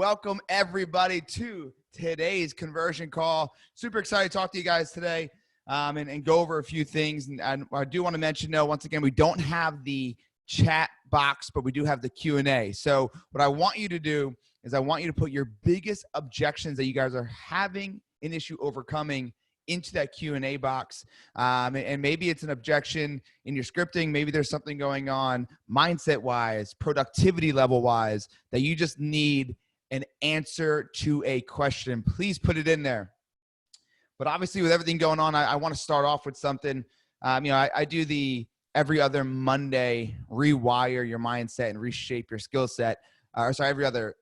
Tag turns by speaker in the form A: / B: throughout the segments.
A: Welcome everybody to today's conversion call. Super excited to talk to you guys today and go over a few things. And I do want to mention, once again, we don't have the chat box, but we do have the Q&A. So what I want you to do is I want you to put your biggest objections that you guys are having an issue overcoming into that Q&A box. And maybe it's an objection in your scripting. Maybe there's something going on mindset-wise, productivity level-wise that you just need an answer to a question. Please put it in there. But obviously with everything going on, I want to start off with something. I do the every other Monday, rewire your mindset and reshape your skill set. Every other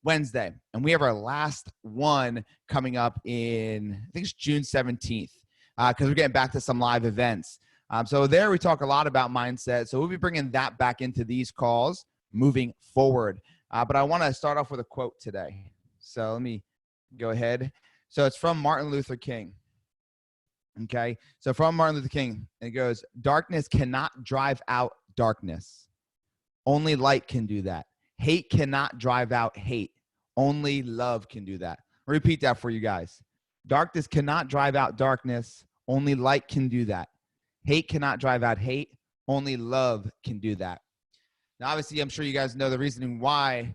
A: Wednesday. And we have our last one coming up in, I think it's June 17th, because we're getting back to some live events. So there we talk a lot about mindset. So we'll be bringing that back into these calls moving forward. But I want to start off with a quote today. So let me go ahead. So it's from Martin Luther King. Okay. So from Martin Luther King, it goes, "Darkness cannot drive out darkness. Only light can do that. Hate cannot drive out hate. Only love can do that." I'll repeat that for you guys. Darkness cannot drive out darkness. Only light can do that. Hate cannot drive out hate. Only love can do that. Now, obviously, I'm sure you guys know the reasoning why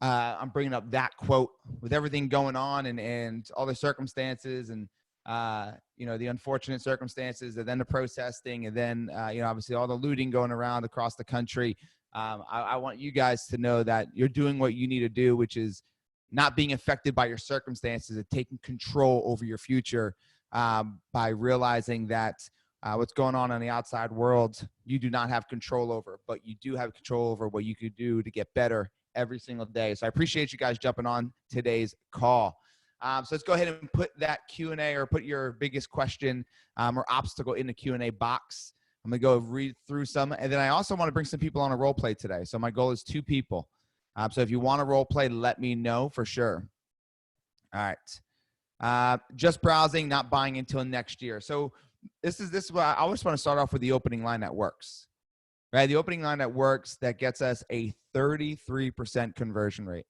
A: I'm bringing up that quote with everything going on and all the circumstances and, the unfortunate circumstances and then the protesting and then, obviously all the looting going around across the country. I want you guys to know that you're doing what you need to do, which is not being affected by your circumstances and taking control over your future by realizing that what's going on in the outside world, you do not have control over, but you do have control over what you could do to get better every single day. So I appreciate you guys jumping on today's call. So let's go ahead and put that Q&A or put your biggest question or obstacle in the Q&A box. I'm going to go read through some. And then I also want to bring some people on a role play today. So my goal is 2 people. So if you want a role play, let me know for sure. All right. Just browsing, not buying until next year. So this is what I always want to start off with, the opening line that works, right? The opening line that works that gets us a 33% conversion rate.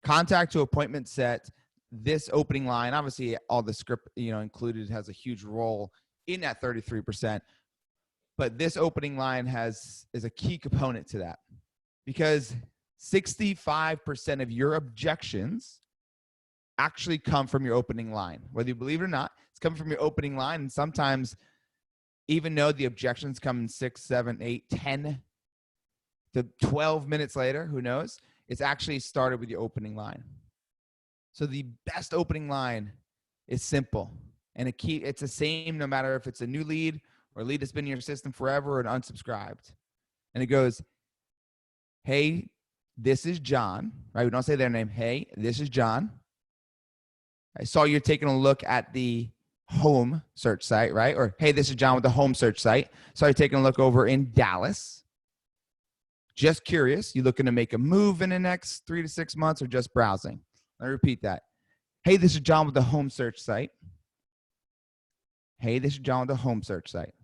A: Contact to appointment set. This opening line, obviously all the script, included, has a huge role in that 33%. But this opening line is a key component to that, because 65% of your objections actually come from your opening line. Whether you believe it or not, it's coming from your opening line. And sometimes, even though the objections come in 6, 7, 8, 10 to 12 minutes later, who knows? It's actually started with your opening line. So the best opening line is simple. And it's the same no matter if it's a new lead or a lead that's been in your system forever or an unsubscribed. And it goes, "Hey, this is John," right? We don't say their name. "Hey, this is John. I saw you're taking a look at the home search site," right? Or, "Hey, this is John with the home search site. Saw you taking a look over in Dallas. Just curious, you looking to make a move in the next 3 to 6 months or just browsing?" Let me repeat that. "Hey, this is John with the home search site. Hey, this is John with the home search site."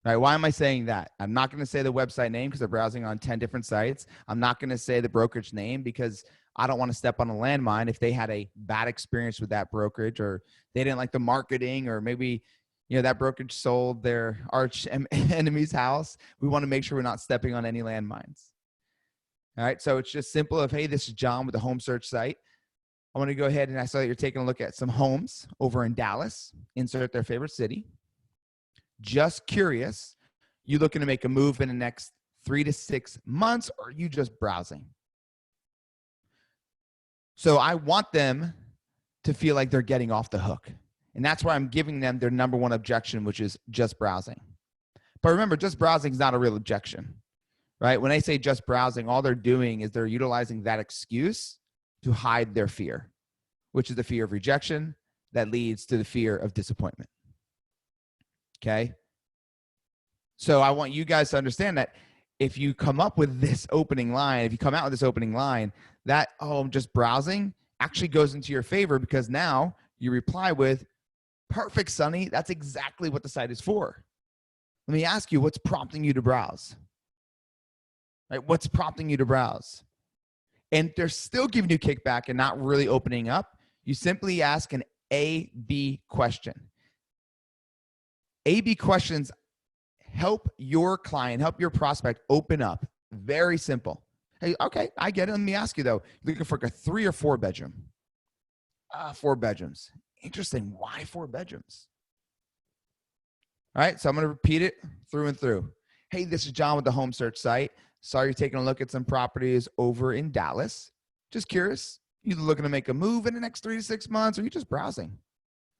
A: All right, why am I saying that? I'm not going to say the website name because they're browsing on 10 different sites. I'm not going to say the brokerage name because I don't want to step on a landmine if they had a bad experience with that brokerage or they didn't like the marketing, or maybe that brokerage sold their arch enemy's house. We want to make sure we're not stepping on any landmines. All right, so it's just simple of, "Hey, this is John with the home search site. I want to go ahead and I saw that you're taking a look at some homes over in Dallas." Insert their favorite city. "Just curious, you looking to make a move in the next 3 to 6 months or are you just browsing?" So I want them to feel like they're getting off the hook. And that's why I'm giving them their number one objection, which is just browsing. But remember, just browsing is not a real objection, right? When I say just browsing, all they're doing is they're utilizing that excuse to hide their fear, which is the fear of rejection that leads to the fear of disappointment. Okay? So I want you guys to understand that if you come up with this opening line, if you come out with this opening line, that, "Oh, I'm just browsing," actually goes into your favor, because now you reply with, "Perfect, Sonny. That's exactly what the site is for." Let me ask you, what's prompting you to browse? Right? What's prompting you to browse? and they're still giving you kickback and not really opening up, you simply ask an A/B question. A/B questions help your client, help your prospect open up. Very simple. Hey, okay, I get it. Let me ask you though, you're looking for a 3 or 4 bedroom? 4 bedrooms. Interesting. Why 4 bedrooms? All right, so I'm going to repeat it through and through. Hey, this is John with the Home Search site. Saw you're taking a look at some properties over in Dallas. Just curious, you looking to make a move in the next 3 to 6 months, or are you just browsing?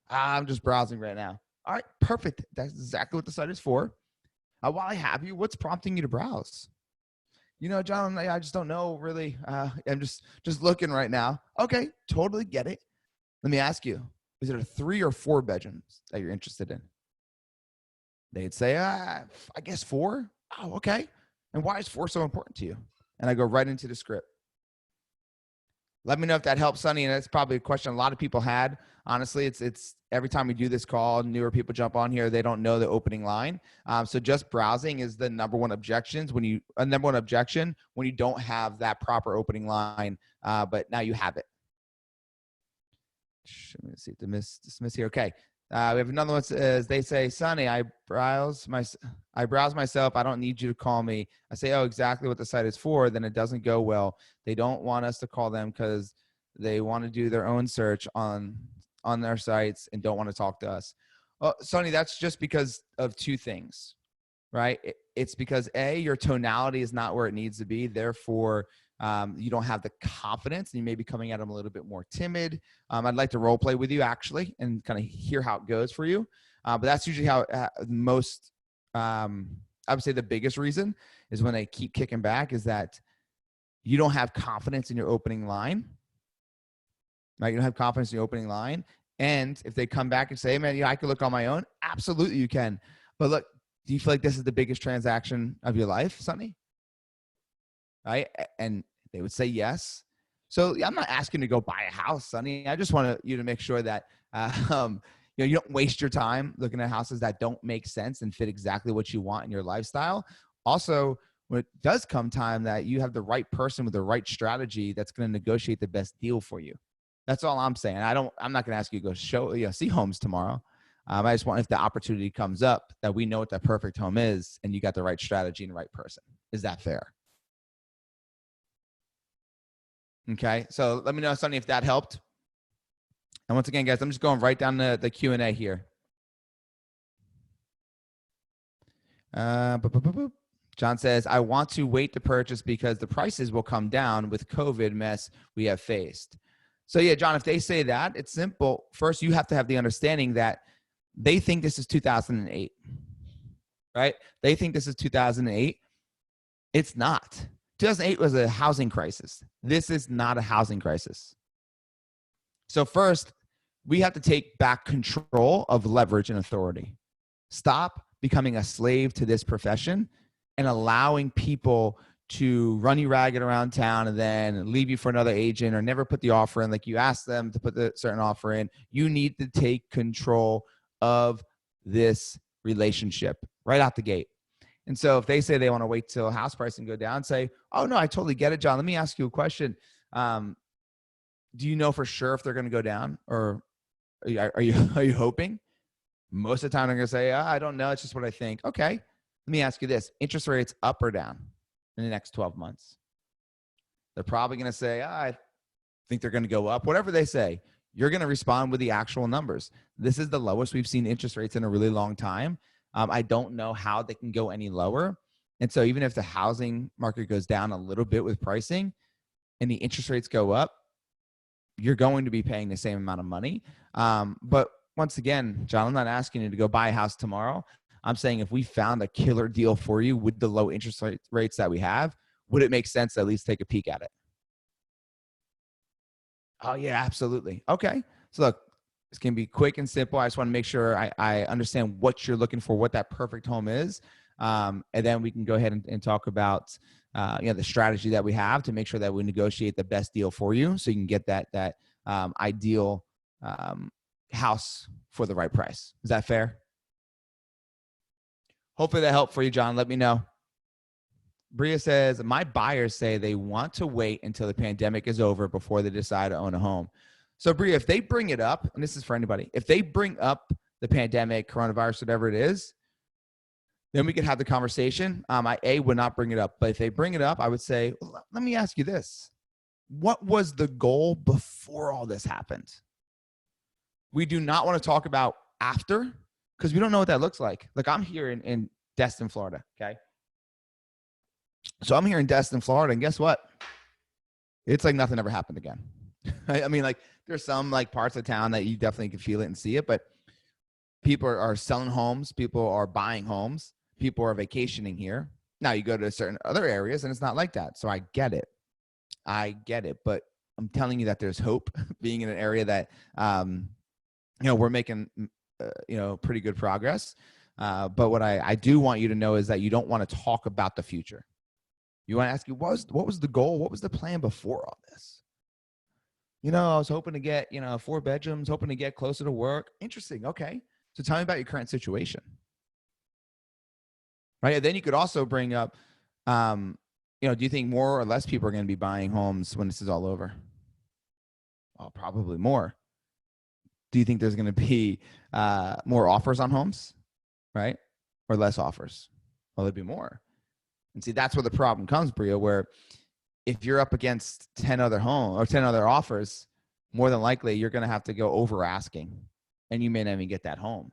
A: I'm just browsing right now. All right, perfect. That's exactly what the site is for. While I have you, what's prompting you to browse? You know, John, I just don't know really. I'm just looking right now. Okay, totally get it. Let me ask you, is it a 3 or 4 bedrooms that you're interested in? They'd say, I guess 4. Oh, okay. And why is 4 so important to you? And I go right into the script. Let me know if that helps, Sonny. And that's probably a question a lot of people had. Honestly, it's every time we do this call, newer people jump on here, they don't know the opening line. So just browsing is the number one objection when you don't have that proper opening line, but now you have it. Let me see, dismiss here. Okay. We have another one says, they say, Sonny, I browse myself. I don't need you to call me. I say, oh, exactly what the site is for. Then it doesn't go well. They don't want us to call them because they want to do their own search on their sites and don't want to talk to us. Well, Sonny, that's just because of 2 things, right? It's because A, your tonality is not where it needs to be. Therefore, you don't have the confidence and you may be coming at them a little bit more timid. I'd like to role play with you actually and kind of hear how it goes for you. But that's usually how most, I would say the biggest reason is when they keep kicking back is that you don't have confidence in your opening line, right? You don't have confidence in your opening line. And if they come back and say, hey, man, I can look on my own. Absolutely you can. But look, do you feel like this is the biggest transaction of your life, Sonny? Right? And they would say yes. So I'm not asking to go buy a house, Sonny. I just want you to make sure that you don't waste your time looking at houses that don't make sense and fit exactly what you want in your lifestyle. Also, when it does come time that you have the right person with the right strategy that's going to negotiate the best deal for you. That's all I'm saying. I'm not going to ask you to go see homes tomorrow. I just want, if the opportunity comes up, that we know what that perfect home is and you got the right strategy and the right person. Is that fair? Okay, so let me know, Sonny, if that helped. And once again, guys, I'm just going right down the Q&A here. John says, I want to wait to purchase because the prices will come down with COVID mess we have faced. So yeah, John, if they say that, it's simple. First, you have to have the understanding that they think this is 2008, right? They think this is 2008. It's not. 2008 was a housing crisis. This is not a housing crisis. So first, we have to take back control of leverage and authority. Stop becoming a slave to this profession and allowing people to run you ragged around town and then leave you for another agent or never put the offer in like you asked them to put the certain offer in. You need to take control of this relationship right out the gate. And so if they say they want to wait till house pricing go down, say, oh, no, I totally get it, John. Let me ask you a question. Do you know for sure if they're going to go down, or are you hoping? Most of the time they're going to say, I don't know. It's just what I think. Okay. Let me ask you this. Interest rates up or down in the next 12 months? They're probably going to say, I think they're going to go up. Whatever they say, you're going to respond with the actual numbers. This is the lowest we've seen interest rates in a really long time. I don't know how they can go any lower. And so even if the housing market goes down a little bit with pricing and the interest rates go up, you're going to be paying the same amount of money. But once again, John, I'm not asking you to go buy a house tomorrow. I'm saying if we found a killer deal for you with the low interest rates that we have, would it make sense to at least take a peek at it? Oh, yeah, absolutely. Okay. So look, this can be quick and simple. I just want to make sure I understand what you're looking for, what that perfect home is. And then we can go ahead and talk about the strategy that we have to make sure that we negotiate the best deal for you so you can get that ideal house for the right price. Is that fair? Hopefully that helped for you, John. Let me know. Bria says, my buyers say they want to wait until the pandemic is over before they decide to own a home. So Bria, if they bring it up, and this is for anybody, if they bring up the pandemic, coronavirus, whatever it is, then we could have the conversation. I would not bring it up, but if they bring it up, I would say, well, let me ask you this. What was the goal before all this happened? We do not want to talk about after because we don't know what that looks like. Like I'm here in Destin, Florida, okay? So I'm here in Destin, Florida, and guess what? It's like nothing ever happened again. I mean, like there's some like parts of town that you definitely can feel it and see it, but people are selling homes. People are buying homes. People are vacationing here. Now you go to certain other areas and it's not like that. So I get it. But I'm telling you that there's hope being in an area that, we're making, pretty good progress. But what I do want you to know is that you don't want to talk about the future. You want to ask you, what was the goal? What was the plan before all this? I was hoping to get, 4 bedrooms, hoping to get closer to work. Interesting. Okay. So tell me about your current situation. Right. And then you could also bring up, do you think more or less people are going to be buying homes when this is all over? Oh, probably more. Do you think there's going to be more offers on homes, right? Or less offers? Well, there'd be more. And see, that's where the problem comes, Bria, where if you're up against 10 other homes or 10 other offers, more than likely you're going to have to go over asking and you may not even get that home.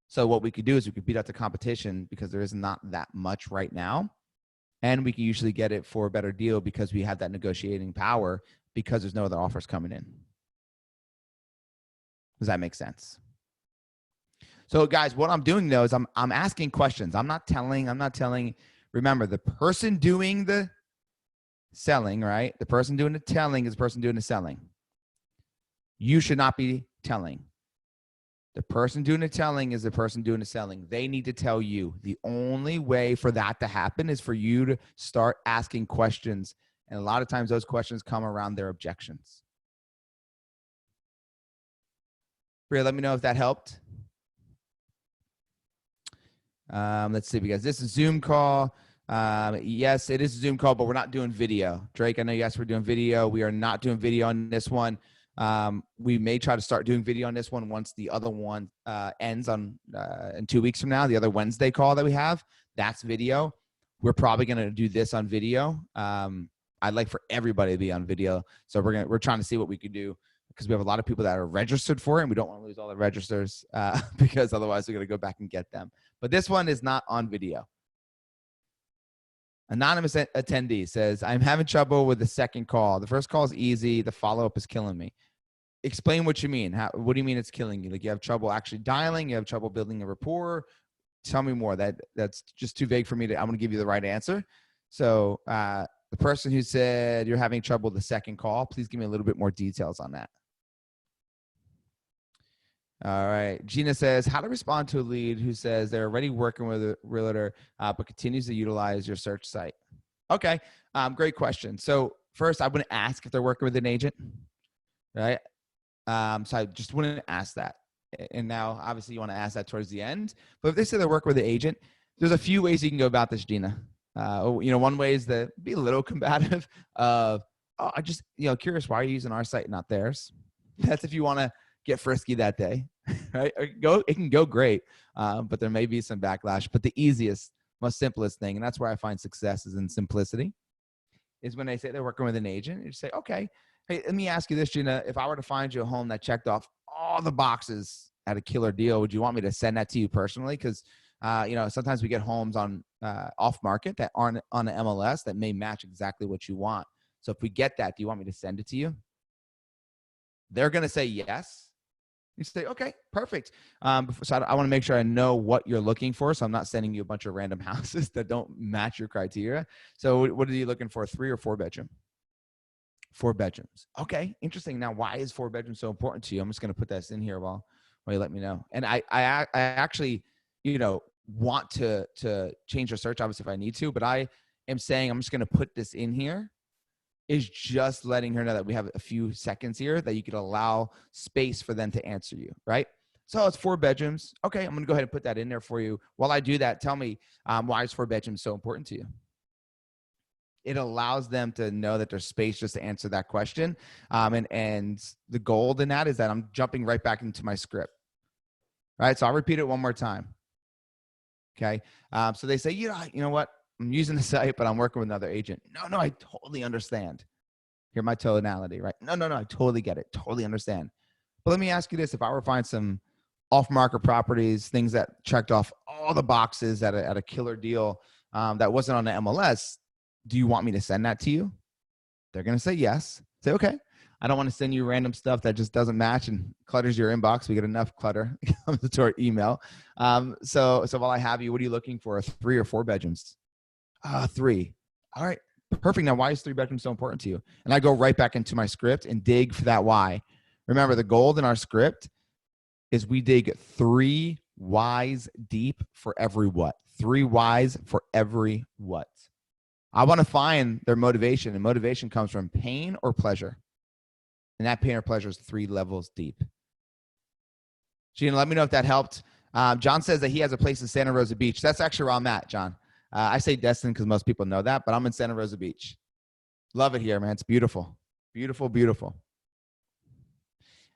A: So what we could do is we could beat out the competition because there is not that much right now. And we can usually get it for a better deal because we have that negotiating power because there's no other offers coming in. Does that make sense? So guys, what I'm doing though is I'm asking questions. I'm not telling. Remember, the person doing the selling, right? The person doing the telling is the person doing the selling. You should not be telling. The person doing the telling is the person doing the selling. They need to tell you. The only way for that to happen is for you to start asking questions. And a lot of times those questions come around their objections. Bria, let me know if that helped. Let's see, because this is Zoom call. Yes, it is a Zoom call, but we're not doing video. Drake, I know you asked for doing video. We are not doing video on this one. We may try to start doing video on this one once the other one ends on in 2 weeks from now. The other Wednesday call that we have, that's video. We're probably going to do this on video. I'd like for everybody to be on video. So we're trying to see what we could do because we have a lot of people that are registered for it and we don't want to lose all the registers because otherwise we're going to go back and get them. But this one is not on video. Anonymous attendee says, I'm having trouble with the second call. The first call is easy. The follow-up is killing me. Explain what you mean. What do you mean it's killing you? Like you have trouble actually dialing? You have trouble building a rapport? Tell me more. That's just too vague for me. I'm going to give you the right answer. So the person who said you're having trouble with the second call, please give me a little bit more details on that. All right. Gina says, how to respond to a lead who says they're already working with a realtor, but continues to utilize your search site. Okay. Great question. So first I wouldn't ask if they're working with an agent, right? So I just wouldn't ask that. And now obviously you want to ask that towards the end, but if they say they're working with an agent, there's a few ways you can go about this, Gina. One way is to be a little combative of, I just, curious, why are you using our site, not theirs? That's if you want to get frisky that day, right? It can go great, but there may be some backlash. But the easiest, most simplest thing, and that's where I find success is in simplicity, is when they say they're working with an agent, you just say, okay, hey, let me ask you this, Gina. If I were to find you a home that checked off all the boxes at a killer deal, would you want me to send that to you personally? Because, sometimes we get homes on off market that aren't on the MLS that may match exactly what you want. So if we get that, do you want me to send it to you? They're going to say yes. You say, okay, perfect. So I want to make sure I know what you're looking for. So I'm not sending you a bunch of random houses that don't match your criteria. So what are you looking for? 3 or 4 bedroom? 4 bedrooms. Okay, interesting. Now, why is 4 bedrooms so important to you? I'm just going to put this in here while you let me know. And I actually, want to change your search, obviously, if I need to. But I am saying I'm just going to put this in here. Is just letting her know that we have a few seconds here that you could allow space for them to answer you, right? So it's 4 bedrooms. Okay, I'm going to go ahead and put that in there for you. While I do that, tell me why is 4 bedrooms so important to you? it allows them to know that there's space just to answer that question. And the gold in that is that I'm jumping right back into my script. Right. So I'll repeat it one more time. Okay. So they say, you know what? I'm using the site, but I'm working with another agent. No, I totally understand. Hear my tonality, right? No, I totally get it. Totally understand. But let me ask you this. If I were to find some off-market properties, things that checked off all the boxes at a killer deal that wasn't on the MLS, do you want me to send that to you? They're going to say yes. Say, okay. I don't want to send you random stuff that just doesn't match and clutters your inbox. We get enough clutter comes to our email. So while I have you, what are you looking for? 3 or 4 bedrooms? 3. All right. Perfect. Now, why is 3 bedrooms so important to you? And I go right back into my script and dig for that why. Remember, the gold in our script is we dig 3 whys deep for every what. 3 whys for every what. I want to find their motivation, and motivation comes from pain or pleasure. And that pain or pleasure is 3 levels deep. Gina, let me know if that helped. John says that he has a place in Santa Rosa Beach. That's actually where I'm at, John. I say Destin because most people know that, but I'm in Santa Rosa Beach. Love it here, man. It's beautiful. Beautiful, beautiful.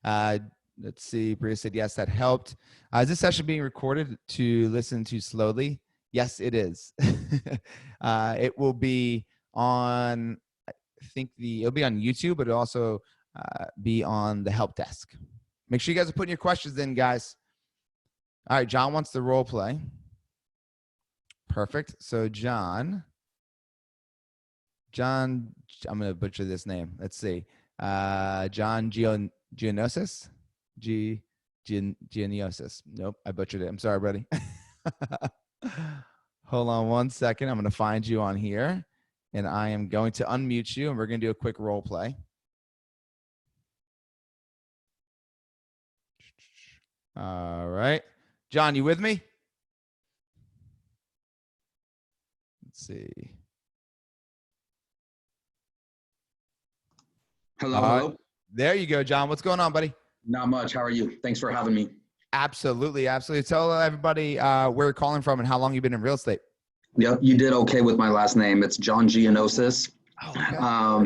A: Let's see. Priya said, yes, that helped. Is this session being recorded to listen to slowly? Yes, it is. It will be on, I think it'll be on YouTube, but it'll also be on the help desk. Make sure you guys are putting your questions in, guys. All right, John wants the role play. Perfect. So John, I'm going to butcher this name. Let's see. John Giannosis? Giannosis. Nope, I butchered it. I'm sorry, buddy. Hold on one second. I'm going to find you on here, and I am going to unmute you, and we're going to do a quick role play. All right. John, you with me? Let's see.
B: Hello.
A: There you go, John. What's going on, buddy?
B: Not much. How are you? Thanks for having me.
A: Absolutely. Tell everybody where you're calling from and how long you've been in real estate.
B: Yep, you did okay with my last name. It's John Giannosis.
A: Oh,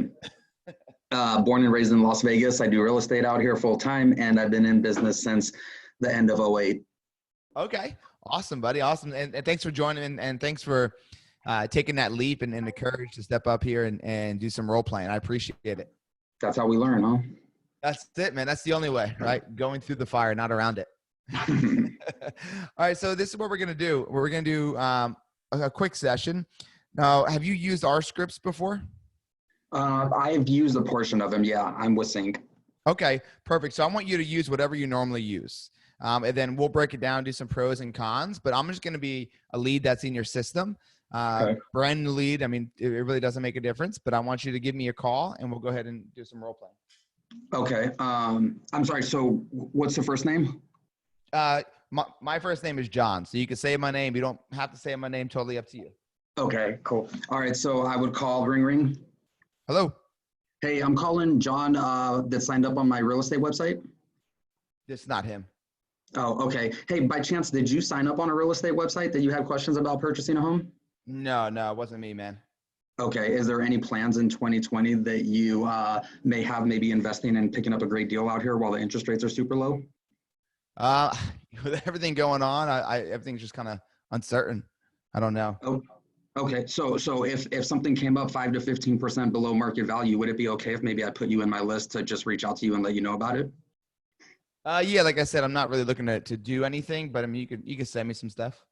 A: okay.
B: Born and raised in Las Vegas. I do real estate out here full time, and I've been in business since the end of 2008.
A: Okay. Awesome, buddy. Awesome. And thanks for joining, and thanks for taking that leap and the courage to step up here and do some role playing. I appreciate it.
B: That's how we learn, huh?
A: That's it, man. That's the only way, right? Going through the fire, not around it. All right. So this is what we're going to do. We're going to do a quick session. Now, have you used our scripts before?
B: I've used a portion of them. Yeah, I'm with CINC.
A: Okay, perfect. So I want you to use whatever you normally use. And then we'll break it down, do some pros and cons, but I'm just going to be a lead that's in your system.
B: Okay.
A: Brand new lead. I mean, it really doesn't make a difference, but I want you to give me a call and we'll go ahead and do some role playing.
B: Okay. I'm sorry. So what's the first name?
A: My first name is John. So you can say my name. You don't have to say my name. Totally up to you.
B: Okay, cool. All right. So I would call ring.
A: Hello.
B: Hey, I'm calling John that signed up on my real estate website.
A: It's not him.
B: Oh, okay. Hey, by chance, did you sign up on a real estate website that you had questions about purchasing a home?
A: No, it wasn't me, man.
B: Okay. Is there any plans in 2020 that you may have maybe investing and picking up a great deal out here while the interest rates are super low?
A: With everything going on, everything's just kind of uncertain. I don't know.
B: Oh, okay. So if something came up 5 to 15% below market value, would it be okay if maybe I put you in my list to just reach out to you and let you know about it?
A: Yeah, like I said, I'm not really looking to do anything, but I mean, you could send me some stuff.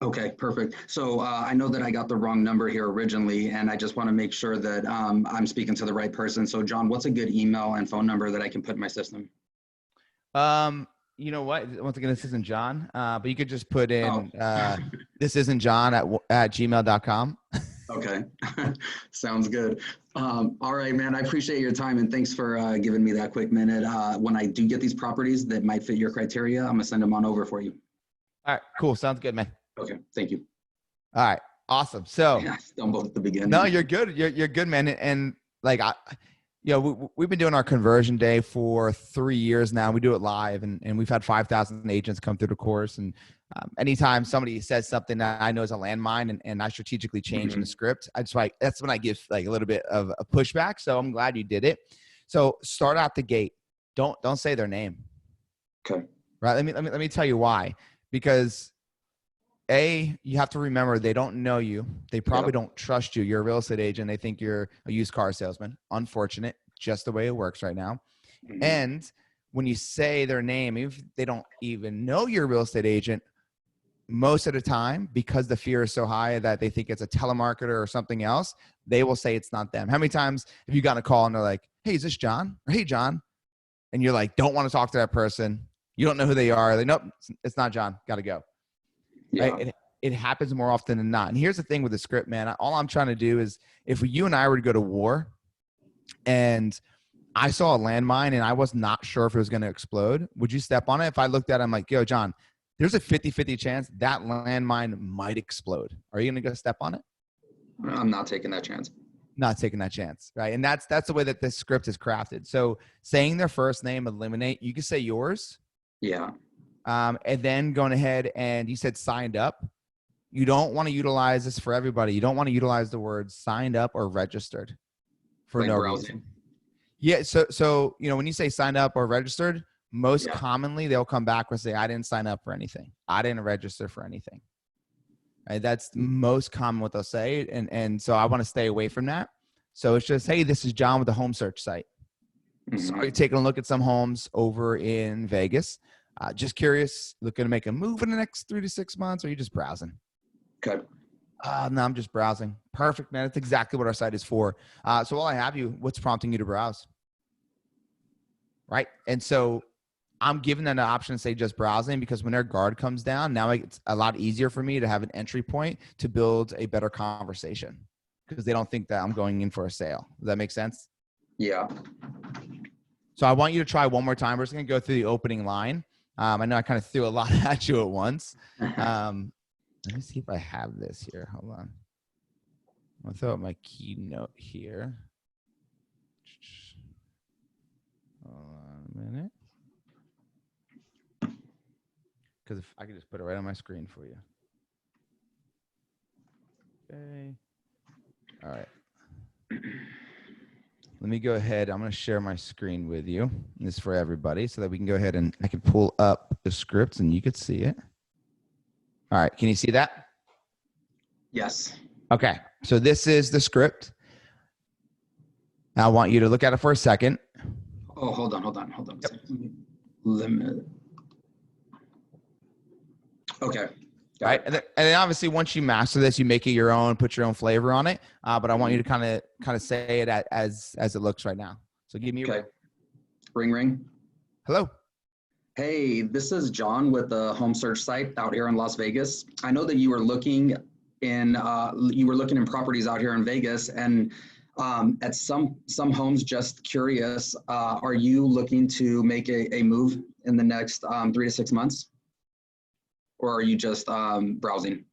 B: Okay, perfect. So I know that I got the wrong number here originally, and I just want to make sure that I'm speaking to the right person. So John, what's a good email and phone number that I can put in my system?
A: You know what? Once again, this isn't John, but you could just put in,
B: Oh.
A: this isn't John at gmail.com.
B: Okay. Sounds good. All right, man, I appreciate your time and thanks for giving me that quick minute. When I do get these properties that might fit your criteria, I'm gonna send them on over for you.
A: All right, cool. Sounds good, man.
B: Okay, thank you.
A: All right, awesome. So
B: Yeah, I stumbled at the beginning.
A: no, you're good. You're good, man. And like, Yeah, we've been doing our conversion day for 3 years now. We do it live, and we've had 5,000 agents come through the course. And anytime somebody says something that I know is a landmine, and I strategically change in the script, that's when I give like a little bit of a pushback. So I'm glad you did it. So start out the gate. Don't say their name.
B: Okay.
A: Right. Let me tell you why. Because you have to remember they don't know you. They probably don't trust you. You're a real estate agent. They think you're a used car salesman. Unfortunate, just the way it works right now. And when you say their name, if they don't even know you're a real estate agent, most of the time, because the fear is so high that they think it's a telemarketer or something else, they will say it's not them. How many times have you gotten a call and they're like, "Hey, is this John?" Or "Hey, John." And you're like, don't want to talk to that person. You don't know who they are. Like, nope, it's not John. Got to go.
B: Yeah.
A: Right? It happens more often than not. And here's the thing with the script, man. All I'm trying to do is, if you and I were to go to war and I saw a landmine and I was not sure if it was going to explode, would you step on it? If I looked at it, I'm like, yo, John, there's a 50-50 chance that landmine might explode. Are you going to go step on it?
B: I'm not taking that chance.
A: Not taking that chance, right? And that's the way that this script is crafted. So saying their first name, eliminate. You can say yours.
B: Yeah.
A: And then going ahead and you said signed up. You don't want to utilize this for everybody. You don't want to utilize the words signed up or registered for
B: Like
A: no
B: browsing.
A: reason. Yeah. So when you say signed up or registered, most commonly they'll come back and say, I didn't sign up for anything. I didn't register for anything. Right? That's most common what they'll say. And so I want to stay away from that. So it's just, hey, this is John with the home search site. So you're taking a look at some homes over in Vegas. Just curious, looking to make a move in the next 3 to 6 months, or are you just browsing?
B: Okay.
A: No, I'm just browsing. Perfect, man. That's exactly what our site is for. So while I have you, what's prompting you to browse? Right. And so I'm giving them an option to say just browsing, because when their guard comes down, now it's a lot easier for me to have an entry point to build a better conversation, because they don't think that I'm going in for a sale. Does that make sense?
B: Yeah.
A: So I want you to try one more time. We're just going to go through the opening line. I know I kind of threw a lot at you at once. Let me see if I have this here. Hold on. I'll throw up my keynote here. Hold on a minute. Because if I could just put it right on my screen for you. Okay. All right. Let me go ahead. I'm going to share my screen with you. This is for everybody so that we can go ahead and I can pull up the scripts and you could see it. All right. Can you see that?
B: Yes.
A: Okay. So this is the script. Now I want you to look at it for a second.
B: Oh, hold on. Yep. Limit. Okay.
A: Right. And then obviously once you master this, you make it your own, put your own flavor on it. But I want you to kind of say it as it looks right now. So give me a ring.
B: Ring.
A: Hello.
B: Hey, this is John with the home search site out here in Las Vegas. I know that you were looking in properties out here in Vegas, and at some homes. Just curious, are you looking to make a move in the next 3 to 6 months, or are you just browsing?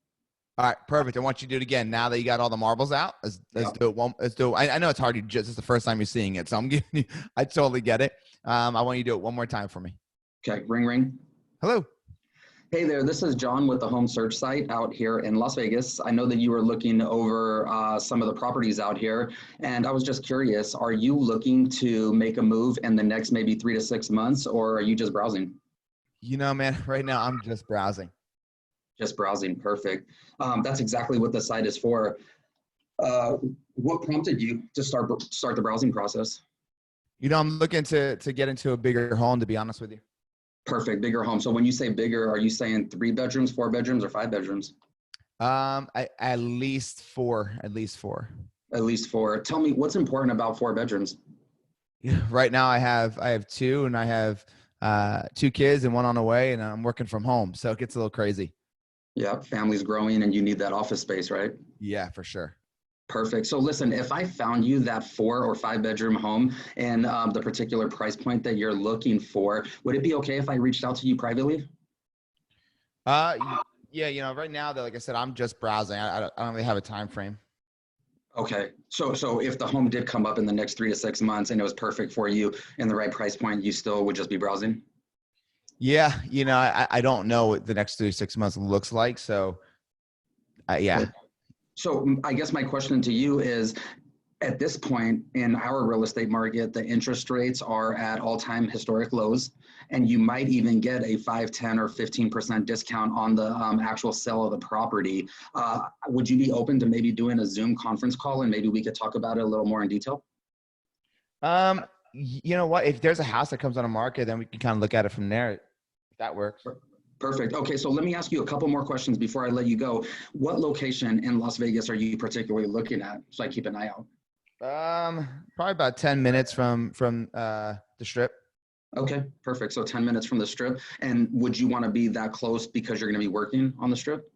A: All right, perfect. I want you to do it again. Now that you got all the marbles out, let's do it. Let's do it. I know it's hard. It's the first time you're seeing it, so I'm giving you. I totally get it. I want you to do it one more time for me.
B: Okay, ring.
A: Hello.
B: Hey there, this is John with the home search site out here in Las Vegas. I know that you were looking over some of the properties out here, and I was just curious, are you looking to make a move in the next maybe 3 to 6 months, or are you just browsing?
A: You know, man, right now I'm just browsing.
B: Just browsing, perfect. That's exactly what the site is for. What prompted you to start the browsing process?
A: You know, I'm looking to get into a bigger home, to be honest with you.
B: Perfect, bigger home. So when you say bigger, are you saying 3 bedrooms, 4 bedrooms, or 5 bedrooms?
A: At least four. At least 4.
B: At least 4. Tell me, what's important about 4 bedrooms?
A: Yeah, right now I have 2, and I have 2 kids and 1 on the way, and I'm working from home, so it gets a little crazy.
B: Yeah, family's growing and you need that office space, right?
A: Yeah, for sure.
B: Perfect. So listen, if I found you that 4 or 5 bedroom home and the particular price point that you're looking for, would it be okay if I reached out to you privately?
A: Yeah, you know, right now, though, like I said, I'm just browsing. I don't really have a time frame.
B: Okay. So if the home did come up in the next 3 to 6 months and it was perfect for you in the right price point, you still would just be browsing?
A: Yeah, I don't know what the next 3 to 6 months looks like. So, yeah.
B: Okay. So I guess my question to you is, at this point in our real estate market, the interest rates are at all-time historic lows, and you might even get a 5, 10, or 15% discount on the actual sale of the property. Would you be open to maybe doing a Zoom conference call, and maybe we could talk about it a little more in detail?
A: You know what? If there's a house that comes on the market, then we can kind of look at it from there. If that works.
B: Perfect. Okay, so let me ask you a couple more questions before I let you go. What location in Las Vegas are you particularly looking at, so I keep an eye out?
A: Probably about 10 minutes from the strip.
B: Okay, perfect. So 10 minutes from the strip. And would you want to be that close because you're going to be working on the strip?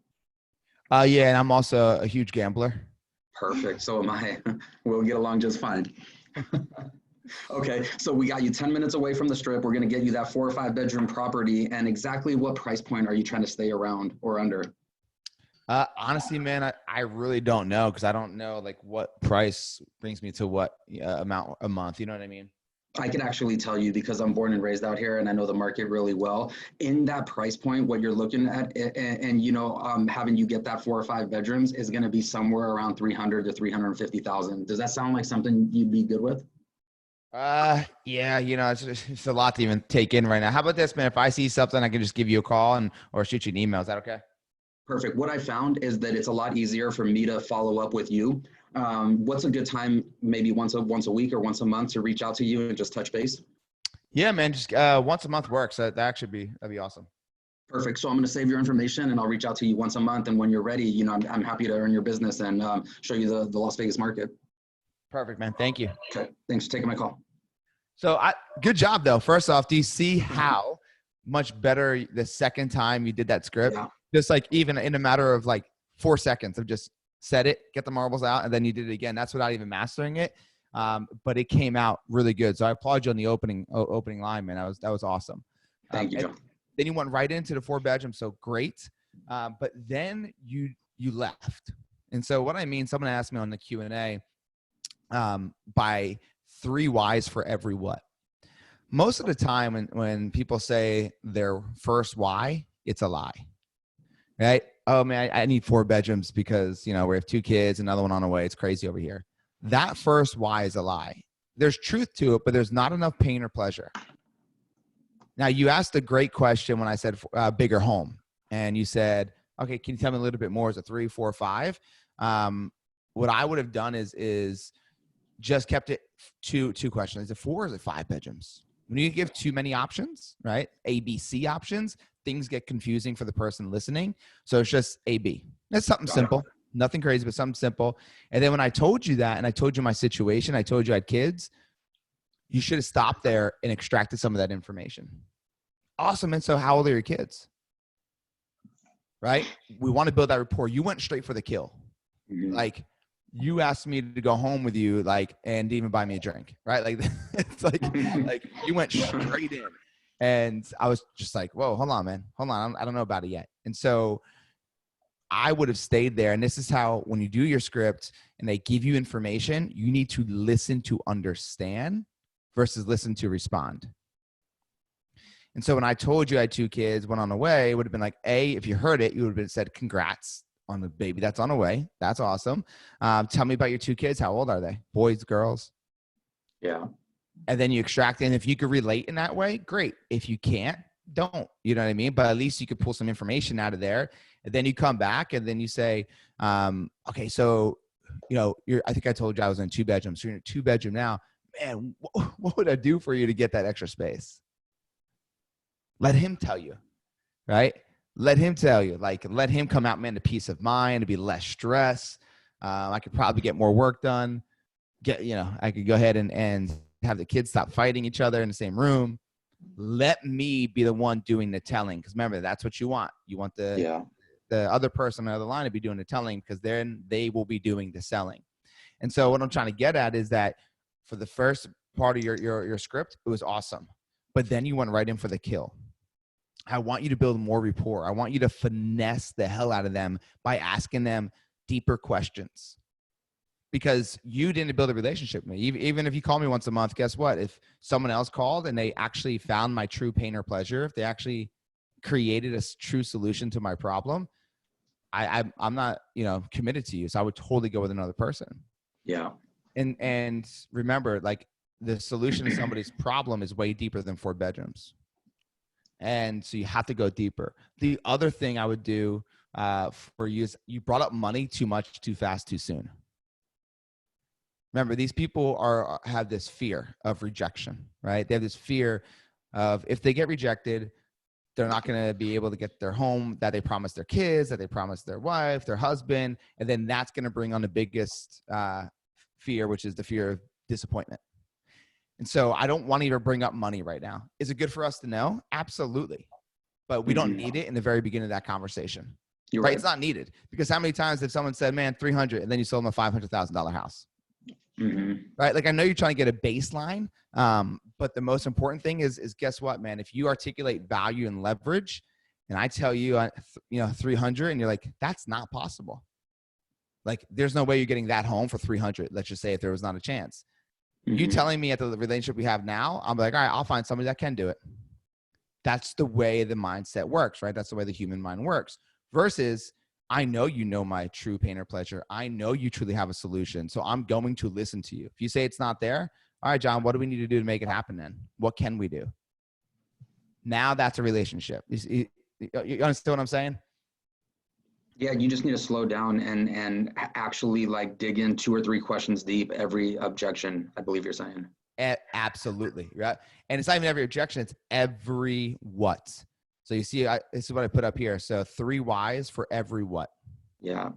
A: Yeah, and I'm also a huge gambler.
B: Perfect. So am I. We'll get along just fine. Okay, so we got you 10 minutes away from the strip. We're going to get you that 4 or 5 bedroom property. And exactly what price point are you trying to stay around or under?
A: Honestly, man, I really don't know, because I don't know like what price brings me to what amount a month. You know what I mean?
B: I can actually tell you because I'm born and raised out here and I know the market really well. In that price point, what you're looking at, and having you get that 4 or 5 bedrooms is going to be somewhere around 300 to 350,000. Does that sound like something you'd be good with?
A: Yeah, it's a lot to even take in right now. How about this, man? If I see something, I can just give you a call or shoot you an email. Is that okay?
B: Perfect. What I found is that it's a lot easier for me to follow up with you. What's a good time, maybe once a week or once a month, to reach out to you and just touch base?
A: Yeah, man. Just once a month works. That'd be awesome.
B: Perfect. So I'm going to save your information and I'll reach out to you once a month. And when you're ready, I'm happy to earn your business and show you the Las Vegas market.
A: Perfect, man. Thank you.
B: Okay. Thanks for taking my call.
A: So good job though. First off, do you see how much better the second time you did that script?
B: Yeah.
A: Just like even in a matter of like 4 seconds of just said it, get the marbles out, and then you did it again. That's without even mastering it. But it came out really good. So I applaud you on the opening line, man. That was awesome.
B: Thank you, John.
A: Then you went right into the 4 bedroom. So great. But then you left. And so what I mean, someone asked me on the Q&A, by 3 whys for every what. Most of the time when people say their first why, it's a lie, right? Oh man, I need 4 bedrooms because, we have 2 kids, another one on the way. It's crazy over here. That first why is a lie. There's truth to it, but there's not enough pain or pleasure. Now, you asked a great question when I said bigger home, and you said, okay, can you tell me a little bit more? Is it 3, 4, 5? What I would have done is just kept it two questions. Is it 4 or is it 5 bedrooms? When you give too many options, right? A, B, C options, things get confusing for the person listening. So it's just A, B. It's something simple, nothing crazy, but something simple. And then when I told you that, and I told you my situation, I told you I had kids, you should have stopped there and extracted some of that information. Awesome. And so how old are your kids? Right? We want to build that rapport. You went straight for the kill.
B: Mhm.
A: Like, you asked me to go home with you, like, and even buy me a drink, right? Like, it's like you went straight in, and I was just like, whoa, hold on, man. Hold on. I don't know about it yet. And so I would have stayed there. And this is how, when you do your script and they give you information, you need to listen to understand versus listen to respond. And so when I told you I had 2 kids, went on the way, it would have been like, A, if you heard it, you would have said, congrats on the baby that's on the way. That's awesome. Tell me about your 2 kids. How old are they? Boys, girls?
B: Yeah.
A: And then you extract it. And if you could relate in that way, great. If you can't, don't. You know what I mean? But at least you could pull some information out of there. And then you come back and then you say, okay, so, I think I told you I was in 2 bedrooms. So you're in a 2 bedroom now. Man, what would I do for you to get that extra space? Let him tell you, right? Let him tell you, like, let him come out, man, to peace of mind, to be less stress. I could probably get more work done. I could go ahead and have the kids stop fighting each other in the same room. Let me be the one doing the telling. Because remember, that's what you want. You want the other person on the other line to be doing the telling, because then they will be doing the selling. And so what I'm trying to get at is that for the first part of your script, it was awesome. But then you went right in for the kill. I want you to build more rapport. I want you to finesse the hell out of them by asking them deeper questions. because you didn't build a relationship with me. Even if you call me once a month, guess what? If someone else called and they actually found my true pain or pleasure, if they actually created a true solution to my problem, I'm not, committed to you. So I would totally go with another person.
B: Yeah.
A: And remember, like, the solution to somebody's problem is way deeper than 4 bedrooms. And so you have to go deeper. The other thing I would do for you is, you brought up money too much, too fast, too soon. Remember, these people have this fear of rejection, right? They have this fear of, if they get rejected, they're not going to be able to get their home that they promised their kids, that they promised their wife, their husband. And then that's going to bring on the biggest fear, which is the fear of disappointment. And so I don't want to even bring up money right now. Is it good for us to know? Absolutely. But we don't need it in the very beginning of that conversation.
B: You're right.
A: It's not needed, because how many times have someone said, man, 300, and then you sold them a $500,000 house? Right? Like, I know you're trying to get a baseline, but the most important thing is guess what, man? If you articulate value and leverage, and I tell you, 300, and you're like, that's not possible. Like, there's no way you're getting that home for 300. Let's just say, if there was not a chance. You telling me at the relationship we have now, I'm like, all right, I'll find somebody that can do it. That's the way the mindset works, right? That's the way the human mind works. Versus, I know you know my true pain or pleasure. I know you truly have a solution. So I'm going to listen to you. If you say it's not there, all right, John, what do we need to do to make it happen then? What can we do? Now that's a relationship. You understand what I'm saying?
B: Yeah, you just need to slow down and actually, like, dig in 2 or 3 questions deep every objection, I believe you're saying.
A: Absolutely. Right. And it's not even every objection. It's every what. So you see, this is what I put up here. So 3 whys for every what.
B: Yeah.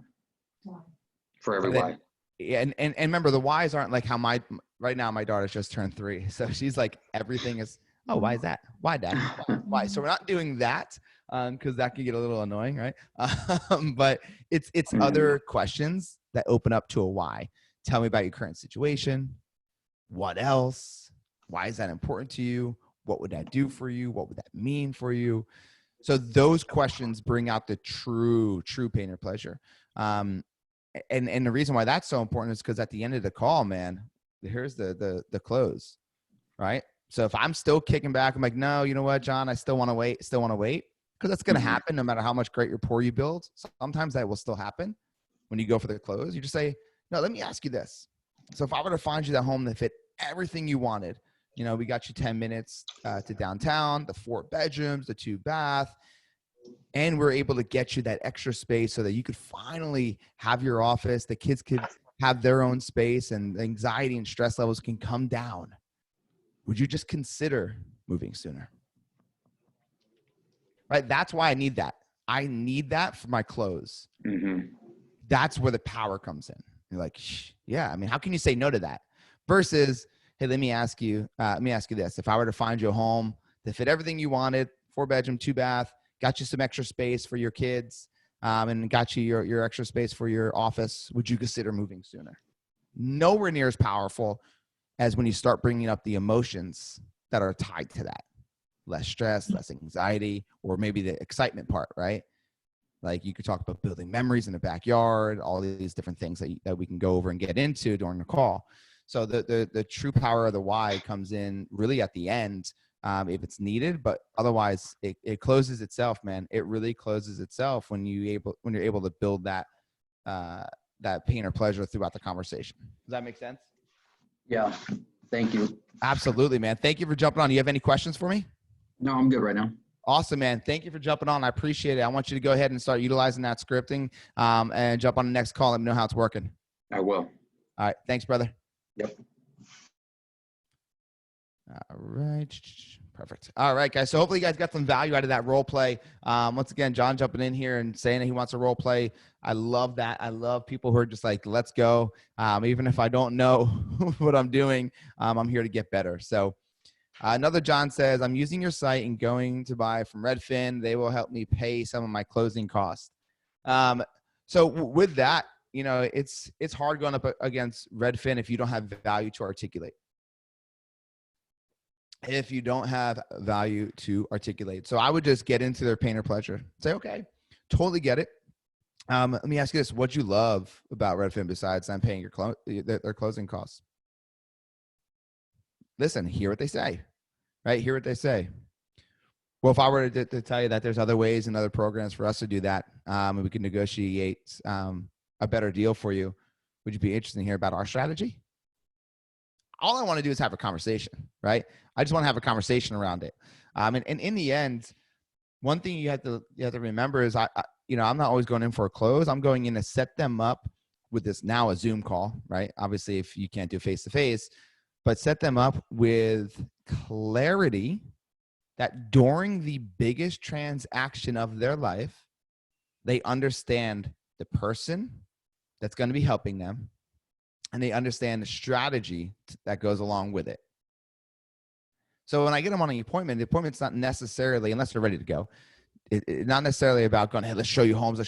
B: For every why.
A: Yeah. And remember, the whys aren't like how right now my daughter's just turned 3. So she's like, everything is, oh, why is that? Why, Dad? Why? So we're not doing that, because that could get a little annoying, right? But it's other questions that open up to a why. Tell me about your current situation. What else? Why is that important to you? What would that do for you? What would that mean for you? So those questions bring out the true pain or pleasure. And the reason why that's so important is because at the end of the call, man, here's the close, right? So if I'm still kicking back, I'm like, no, you know what, John, I still want to wait, because that's going to happen no matter how much great rapport you build. Sometimes that will still happen when you go for the close. You just say, no, let me ask you this. So if I were to find you that home that fit everything you wanted, we got you 10 minutes to downtown, the 4 bedrooms, the 2 bath, and we're able to get you that extra space so that you could finally have your office. The kids could have their own space, and anxiety and stress levels can come down. Would you just consider moving sooner? Right? That's why I need that. I need that for my close. That's where the power comes in. You're like, yeah, I mean, how can you say no to that? Versus, hey, let me ask you this. If I were to find you a home that fit everything you wanted, 4 bedroom, 2 bath, got you some extra space for your kids, and got you your extra space for your office, would you consider moving sooner? Nowhere near as powerful as when you start bringing up the emotions that are tied to that. Less stress, less anxiety, or maybe the excitement part, right? Like, you could talk about building memories in the backyard, all these different things that we can go over and get into during the call. So the true power of the why comes in really at the end, if it's needed, but otherwise it closes itself, man. It really closes itself when you're able to build that pain or pleasure throughout the conversation. Does that make sense?
B: Yeah. Thank you.
A: Absolutely, man. Thank you for jumping on. Do you have any questions for me?
B: No, I'm good right now.
A: Awesome, man. Thank you for jumping on. I appreciate it. I want you to go ahead and start utilizing that scripting, and jump on the next call. Let me know how it's working.
B: I will.
A: All right. Thanks, brother.
B: Yep.
A: All right. Perfect. All right, guys. So hopefully you guys got some value out of that role play. Once again, John jumping in here and saying that he wants a role play. I love that. I love people who are just like, let's go. Even if I don't know what I'm doing, I'm here to get better. So another John says, I'm using your site and going to buy from Redfin. They will help me pay some of my closing costs. So with that, it's hard going up against Redfin if you don't have value to articulate. So I would just get into their pain or pleasure. Say, okay, totally get it. Let me ask you this. What'd you love about Redfin besides them paying their closing costs? Listen, hear what they say, right? Hear what they say. Well, if I were to tell you that there's other ways and other programs for us to do that, and we can negotiate a better deal for you, would you be interested in hearing about our strategy? All I want to do is have a conversation, right? I just want to have a conversation around it. And in the end, one thing you have to remember is I'm not always going in for a close. I'm going in to set them up with this now a Zoom call, right? Obviously, if you can't do face-to-face, but set them up with clarity that during the biggest transaction of their life, they understand the person that's going to be helping them, and they understand the strategy that goes along with it. So when I get them on an appointment, the appointment's not necessarily, unless they're ready to go, it's not necessarily about going, hey, let's show you homes.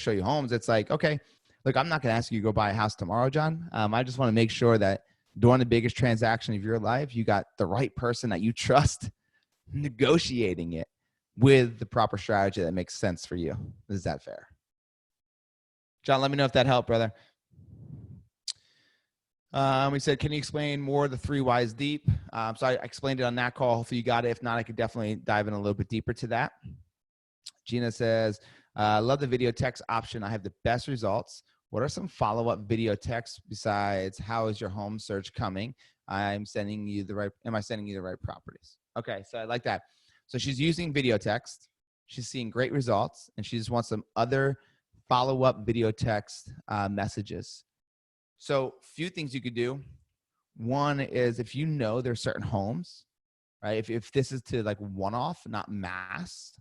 A: It's like, okay, look, I'm not going to ask you to go buy a house tomorrow, John. I just want to make sure that during the biggest transaction of your life, you got the right person that you trust negotiating it with the proper strategy that makes sense for you. Is that fair? John, let me know if that helped, brother. We said, can you explain more of the 3 whys deep? So I explained it on that call. Hopefully you got it. If not, I could definitely dive in a little bit deeper to that. Gina says, love the video text option. I have the best results. What are some follow-up video texts besides how is your home search coming? Am I sending you the right properties? Okay, so I like that. So she's using video text. She's seeing great results, and she just wants some other follow-up video text messages. So few things you could do. One is if you know there's certain homes, right? If this is to like one-off, not mass,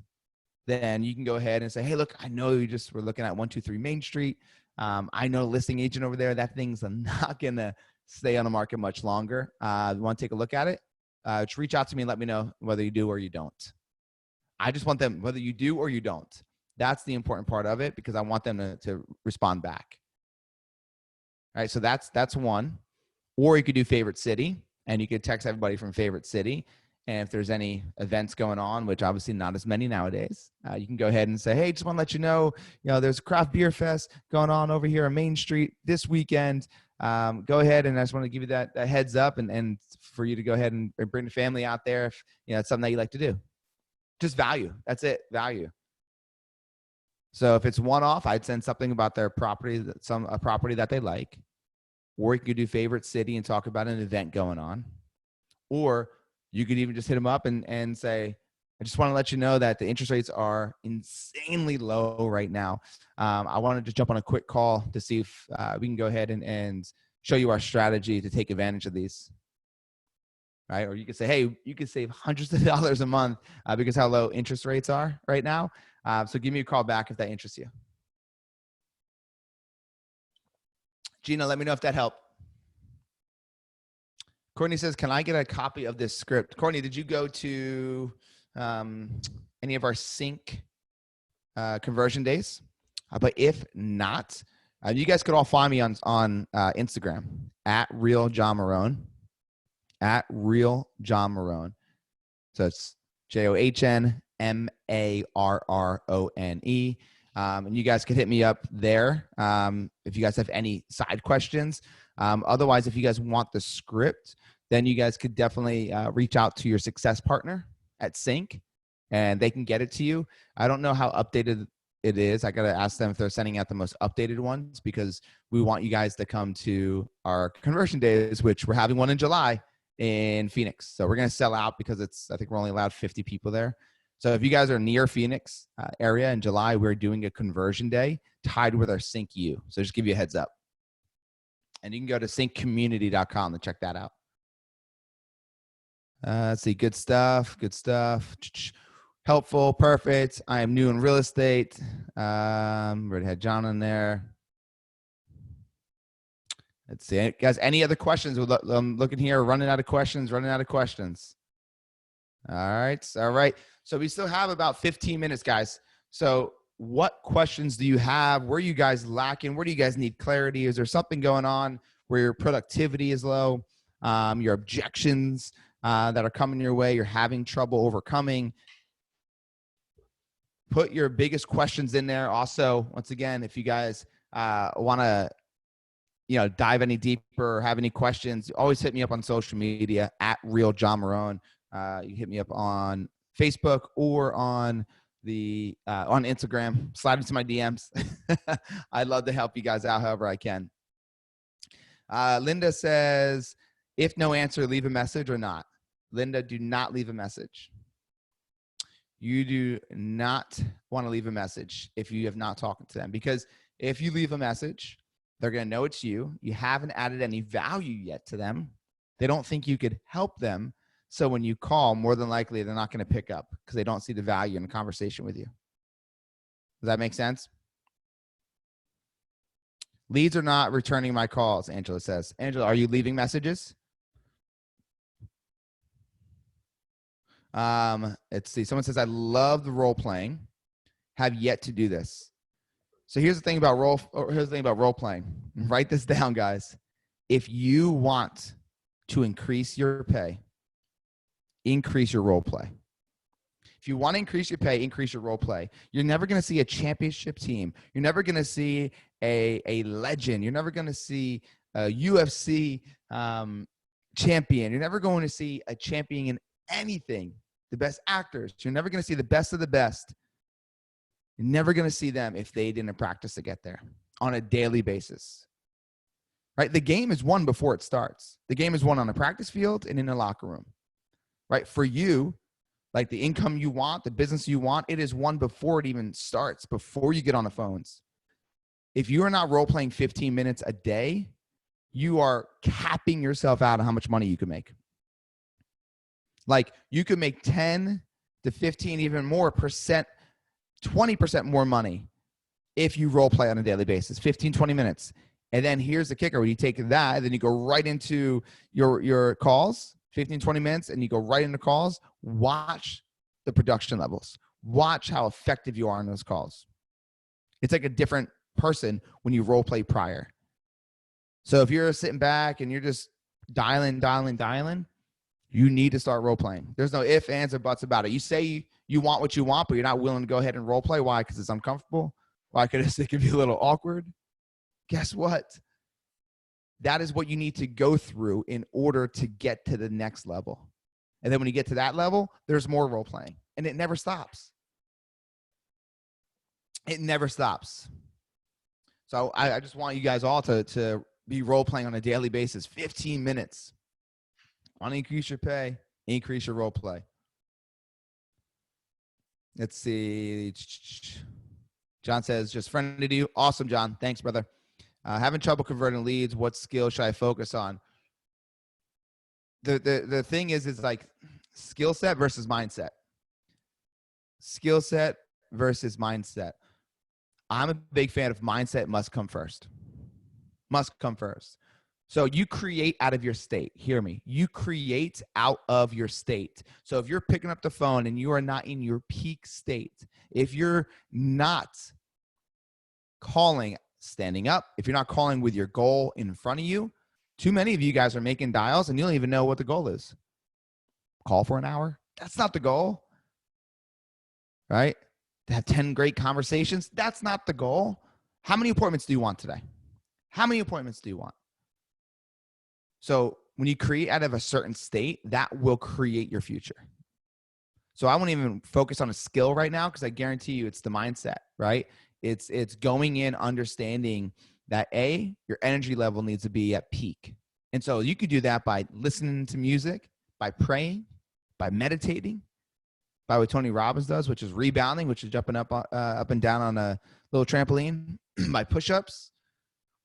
A: then you can go ahead and say, hey, look, I know you just were looking at 123 Main Street. I know listing agent over there. That thing's not going to stay on the market much longer. You want to take a look at it? Just reach out to me and let me know whether you do or you don't. I just want them, whether you do or you don't. That's the important part of it, because I want them to respond back. All right, so that's one. Or you could do favorite city, and you could text everybody from favorite city. And if there's any events going on, which obviously not as many nowadays, you can go ahead and say, hey, just want to let you know, there's a craft beer fest going on over here on Main Street this weekend. Go ahead, and I just want to give you that heads up, and for you to go ahead and bring the family out there if it's something that you like to do. Just value. That's it, value. So if it's one-off, I'd send something about their property, a property that they like. Or you could do favorite city and talk about an event going on. Or you could even just hit them up and say, I just want to let you know that the interest rates are insanely low right now. I want to just jump on a quick call to see if we can go ahead and show you our strategy to take advantage of these. Right? Or you could say, hey, you could save hundreds of dollars a month because how low interest rates are right now. So give me a call back if that interests you. Gina, let me know if that helped. Courtney says, can I get a copy of this script? Courtney, did you go to any of our CINC conversion days? But if not, you guys could all find me on Instagram at Real John Marone. At Real John Marone. So it's JOHNMARRONE. And you guys could hit me up there if you guys have any side questions. Otherwise, if you guys want the script, then you guys could definitely reach out to your success partner at CINC, and they can get it to you. I don't know how updated it is. I got to ask them if they're sending out the most updated ones, because we want you guys to come to our conversion days, which we're having one in July in Phoenix. So we're going to sell out because I think we're only allowed 50 people there. So if you guys are near Phoenix area in July, we're doing a conversion day tied with our CINC U. So just give you a heads up. And you can go to cincommunity.com to check that out. Let's see. Good stuff. Good stuff. Helpful. Perfect. I am new in real estate. Already had John in there. Let's see. Guys, any other questions? I'm looking here. Running out of questions. All right. All right. So we still have about 15 minutes, guys. So what questions do you have? Where are you guys lacking? Where do you guys need clarity? Is there something going on where your productivity is low? Your objections that are coming your way, you're having trouble overcoming? Put your biggest questions in there. Also, once again, if you guys want to, dive any deeper or have any questions, always hit me up on social media at Real John Marone. You hit me up on Facebook or on Instagram. Slide into my DMs. I'd love to help you guys out however I can. Linda says, if no answer, leave a message or not. Linda, do not leave a message. You do not want to leave a message if you have not talked to them, because if you leave a message, they're going to know it's you. You haven't added any value yet to them. They don't think you could help them. So when you call, more than likely, they're not going to pick up because they don't see the value in a conversation with you. Does that make sense? Leads are not returning my calls, Angela says. Angela, are you leaving messages? Let's see. Someone says, I love the role playing. Have yet to do this. So here's the thing about role playing. Write this down, guys. If you want to increase your pay, increase your role play. If you want to increase your pay, increase your role play. You're never going to see a championship team. You're never going to see a legend. You're never going to see a UFC champion. You're never going to see a champion in anything. The best actors. You're never going to see the best of the best. You're never going to see them if they didn't practice to get there on a daily basis. Right? The game is won before it starts. The game is won on a practice field and in a locker room. Right? For you, like the income you want, the business you want, it is won before it even starts, before you get on the phones. If you are not role playing 15 minutes a day, you are capping yourself out on how much money you can make. Like you could make 10 to 15, even more percent, 20% more money if you role play on a daily basis, 15, 20 minutes. And then here's the kicker. When you take that, then you go right into your calls, 15, 20 minutes, and you go right into calls. Watch the production levels. Watch how effective you are on those calls. It's like a different person when you role play prior. So if you're sitting back and you're just dialing, you need to start role playing. There's no ifs, ands, or buts about it. You say you want what you want, but you're not willing to go ahead and role play. Why? Because it's uncomfortable. Why? Because it can be a little awkward. Guess what? That is what you need to go through in order to get to the next level. And then when you get to that level, there's more role playing, and it never stops. It never stops. So I just want you guys all to be role playing on a daily basis, 15 minutes. Want to increase your pay, increase your role play. Let's see. John says, just friendly to you. Awesome, John. Thanks, brother. Having trouble converting leads. What skill should I focus on? The thing is like skill set versus mindset. Skill set versus mindset. I'm a big fan of mindset must come first. Must come first. So you create out of your state. Hear me. You create out of your state. So if you're picking up the phone and you are not in your peak state, if you're not calling standing up, if you're not calling with your goal in front of you, too many of you guys are making dials and you don't even know what the goal is. Call for an hour. That's not the goal, right? To have 10 great conversations. That's not the goal. How many appointments do you want today? How many appointments do you want? So when you create out of a certain state, that will create your future. So I won't even focus on a skill right now because I guarantee you it's the mindset, right? It's going in understanding that your energy level needs to be at peak. And so you could do that by listening to music, by praying, by meditating, by what Tony Robbins does, which is rebounding, which is jumping up and down on a little trampoline, by push-ups,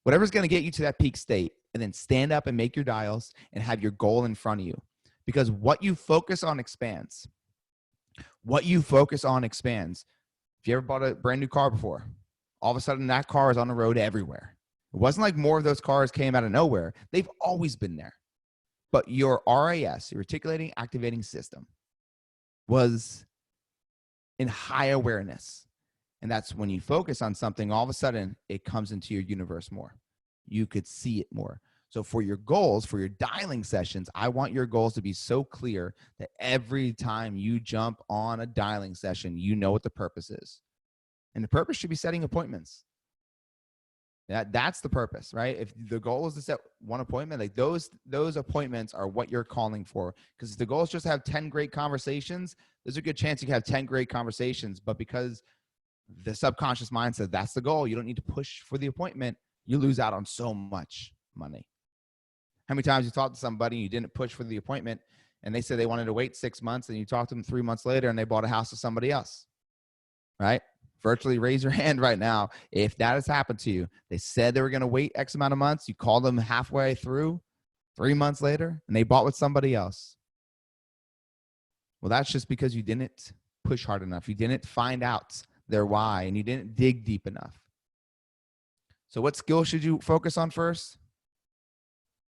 A: whatever's going to get you to that peak state. And then stand up and make your dials and have your goal in front of you. Because what you focus on expands. What you focus on expands. If you ever bought a brand new car before, all of a sudden that car is on the road everywhere. It wasn't like more of those cars came out of nowhere. They've always been there. But your RAS, your articulating activating system, was in high awareness. And that's when you focus on something, all of a sudden it comes into your universe more. You could see it more. So for your goals, for your dialing sessions, I want your goals to be so clear that every time you jump on a dialing session, you know what the purpose is. And the purpose should be setting appointments. That's the purpose, right? If the goal is to set one appointment, like those appointments are what you're calling for. Because if the goal is just to have 10 great conversations, there's a good chance you can have 10 great conversations. But because the subconscious mind says that's the goal, you don't need to push for the appointment, you lose out on so much money. How many times you talked to somebody and you didn't push for the appointment and they said they wanted to wait 6 months, and you talked to them 3 months later and they bought a house to somebody else, right? Virtually raise your hand right now if that has happened to you. They said they were going to wait X amount of months. You called them halfway through, 3 months later, and they bought with somebody else. Well, that's just because you didn't push hard enough. You didn't find out their why, and you didn't dig deep enough. So what skill should you focus on first?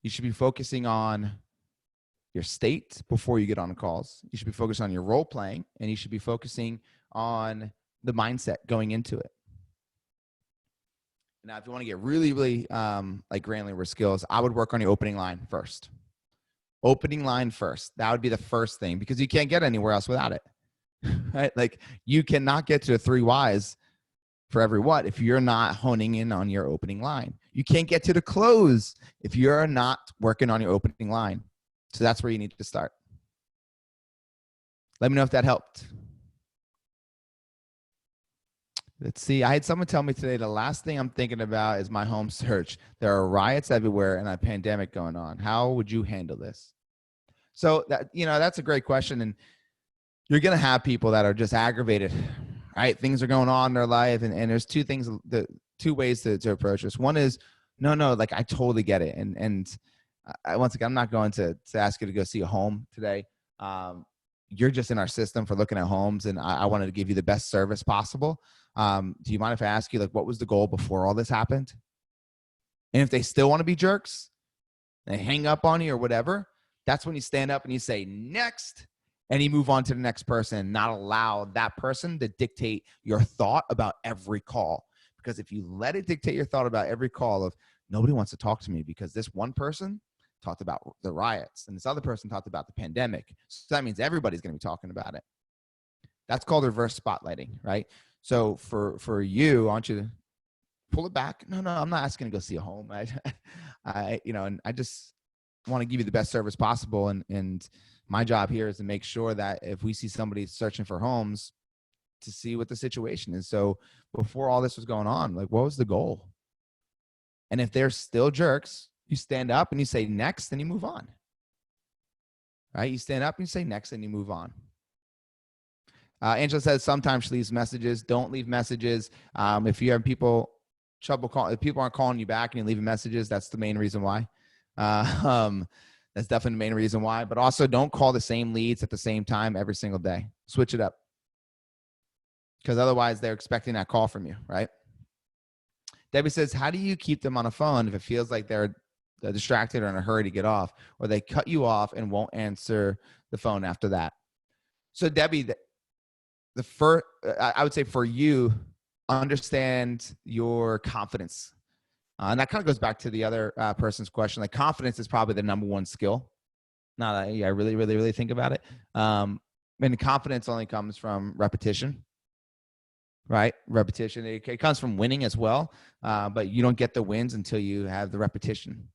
A: You should be focusing on your state before you get on the calls. You should be focused on your role playing, and you should be focusing on the mindset going into it. Now, if you want to get really, really like granular with skills, I would work on your opening line first. Opening line first. That would be the first thing, because you can't get anywhere else without it. Right? Like you cannot get to the 3 whys for every what if you're not honing in on your opening line. You can't get to the close if you're not working on your opening line. So that's where you need to start. Let me know if that helped. Let's see. I had someone tell me today the last thing I'm thinking about is my home search. There are riots everywhere and a pandemic going on. How would you handle this? So that's a great question. And you're going to have people that are just aggravated, right? Things are going on in their life. And there's two ways to approach this. One is, no, like I totally get it. And once again, I'm not going to ask you to go see a home today. You're just in our system for looking at homes, and I wanted to give you the best service possible. Do you mind if I ask you, like, what was the goal before all this happened? And if they still want to be jerks, they hang up on you or whatever, that's when you stand up and you say, next, and you move on to the next person and not allow that person to dictate your thought about every call. Because if you let it dictate your thought about every call of nobody wants to talk to me because this one person talked about the riots and this other person talked about the pandemic. So that means everybody's going to be talking about it. That's called reverse spotlighting, right? So for you, I want you to pull it back. No, I'm not asking to go see a home. And I just want to give you the best service possible. And my job here is to make sure that if we see somebody searching for homes, to see what the situation is. So before all this was going on, like, what was the goal? And if they're still jerks, you stand up and you say next and you move on. Right? You stand up and you say next and you move on. Angela says sometimes she leaves messages. Don't leave messages. If you have trouble calling, if people aren't calling you back and you're leaving messages, that's the main reason why. That's definitely the main reason why. But also don't call the same leads at the same time every single day. Switch it up. Because otherwise they're expecting that call from you, right? Debbie says, how do you keep them on a phone if it feels like they're distracted or in a hurry to get off, or they cut you off and won't answer the phone after that? So Debbie, I would say for you, understand your confidence. And that kind of goes back to the other person's question. Like confidence is probably the number one skill. Now that I really, really, really think about it. And confidence only comes from repetition. Right? Repetition. It comes from winning as well. But you don't get the wins until you have the repetition.